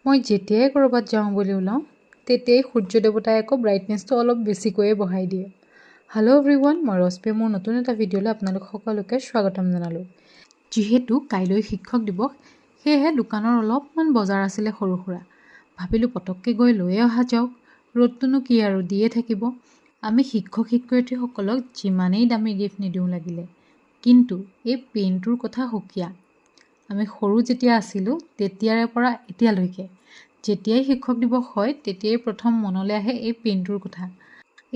মই যেতিয়াই ক'ৰবাত যাওঁ বুলি ওলাওঁ তেতিয়াই সূৰ্য দেৱতাই আকৌ ব্ৰাইটনেছটো অলপ বেছিকৈয়ে বঢ়াই দিয়ে। হেল্ল' এভৰিৱান, মই ৰশ্মি। মোৰ নতুন এটা ভিডিঅ'লৈ আপোনালোক সকলোকে স্বাগতম জনালোঁ। যিহেতু কাইলৈ শিক্ষক দিৱস, সেয়েহে দোকানৰ অলপমান বজাৰ আছিলে সৰু সুৰা। ভাবিলোঁ পটককৈ গৈ লৈয়ে অহা যাওক, ৰ'দটোনো কি আৰু দিয়ে থাকিব। আমি শিক্ষক শিক্ষয়িত্ৰীসকলক যিমানেই দামী গিফ্ট নিদিওঁ লাগিলে, কিন্তু এই পেনটোৰ কথা সুকীয়া। আমি সৰু যেতিয়া আছিলোঁ তেতিয়াৰে পৰা এতিয়ালৈকে যেতিয়াই শিক্ষক দিৱস হয় তেতিয়াই প্ৰথম মনলৈ আহে এই পেনটোৰ কথা।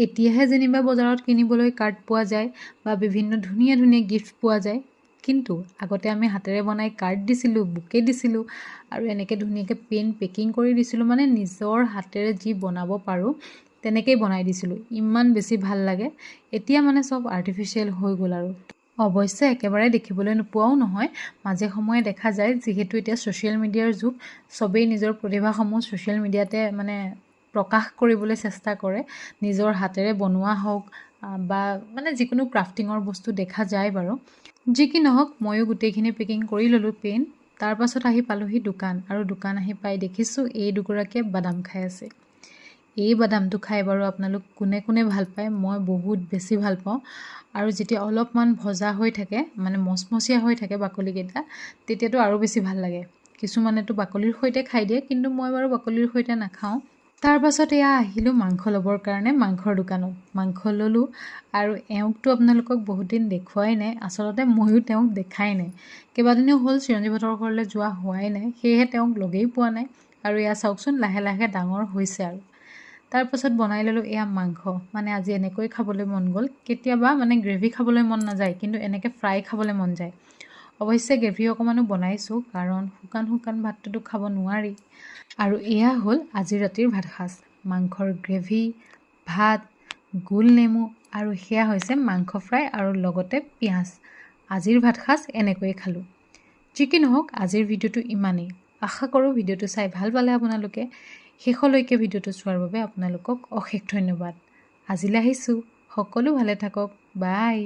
এতিয়াহে যেনিবা বজাৰত কিনিবলৈ কাৰ্ড পোৱা যায় বা বিভিন্ন ধুনীয়া ধুনীয়া গিফ্ট পোৱা যায়, কিন্তু আগতে আমি হাতেৰে বনাই কাৰ্ড দিছিলোঁ, বুকে দিছিলোঁ আৰু এনেকৈ ধুনীয়াকৈ পেন পেকিং কৰি দিছিলোঁ। মানে নিজৰ হাতেৰে যি বনাব পাৰোঁ তেনেকেই বনাই দিছিলোঁ। ইমান বেছি ভাল লাগে। এতিয়া মানে চব আৰ্টিফিচিয়েল হৈ গ'ল আৰু অৱশ্যে একেবাৰে দেখিবলৈ নোপোৱাও নহয়, মাজে সময়ে দেখা যায়। যিহেতু এতিয়া ছ'চিয়েল মিডিয়াৰ যুগ, চবেই নিজৰ প্ৰতিভাসমূহ ছ'চিয়েল মিডিয়াতে মানে প্ৰকাশ কৰিবলৈ চেষ্টা কৰে। নিজৰ হাতেৰে বনোৱা হওক বা মানে যিকোনো ক্ৰাফটিঙৰ বস্তু দেখা যায় বাৰু। যি কি নহওক, ময়ো গোটেইখিনি পেকিং কৰি ল'লোঁ পেন। তাৰপাছত আহি পালোঁহি দোকান, আৰু দোকান আহি পাই দেখিছোঁ এই দুগৰাকীয়ে বাদাম খাই আছে। এই বাদামটো খাই বাৰু আপোনালোক কোনে কোনে ভাল পায়? মই বহুত বেছি ভাল পাওঁ। আৰু যেতিয়া অলপমান ভজা হৈ থাকে, মানে মচমচীয়া হৈ থাকে বাকলিকেইটা, তেতিয়াতো আৰু বেছি ভাল লাগে। কিছুমানেতো বাকলিৰ সৈতে খাই দিয়ে, কিন্তু মই বাৰু বাকলিৰ সৈতে নাখাওঁ। তাৰপাছত এয়া আহিলোঁ মাংস ল'বৰ কাৰণে মাংসৰ দোকানত। মাংস ল'লোঁ, আৰু এওঁকতো আপোনালোকক বহুত দিন দেখুৱাই নাই। আচলতে ময়ো তেওঁক দেখাই নাই। কেইবাদিনো হ'ল চিৰঞ্জীৱহঁতৰ ঘৰলৈ যোৱা হোৱাই নাই, সেয়েহে তেওঁক লগেই পোৱা নাই। আৰু এয়া চাওকচোন লাহে লাহে ডাঙৰ হৈছে আৰু। তাৰপাছত বনাই ল'লোঁ এয়া মাংস। মানে আজি এনেকৈ খাবলৈ মন গ'ল। কেতিয়াবা মানে গ্ৰেভি খাবলৈ মন নাযায়, কিন্তু এনেকৈ ফ্ৰাই খাবলৈ মন যায়। অৱশ্যে গ্ৰেভি অকণমানো বনাইছোঁ, কাৰণ শুকান শুকান ভাতটোতো খাব নোৱাৰি। আৰু এয়া হ'ল আজি ৰাতিৰ ভাতসাজ। মাংসৰ গ্ৰেভি, ভাত, গোল নেমু, আৰু সেয়া হৈছে মাংস ফ্ৰাই আৰু লগতে পিঁয়াজ। আজিৰ ভাতসাজ এনেকৈয়ে খালোঁ। যি কি নহওক, আজিৰ ভিডিঅ'টো ইমানেই। আশা কৰোঁ ভিডিঅ'টো চাই ভাল পালে আপোনালোকে। শেষলৈকে ভিডিঅ'টো চোৱাৰ বাবে আপোনালোকক অশেষ ধন্যবাদ। আজিলৈ আহিছোঁ। সকলো ভালে থাকক। বাই।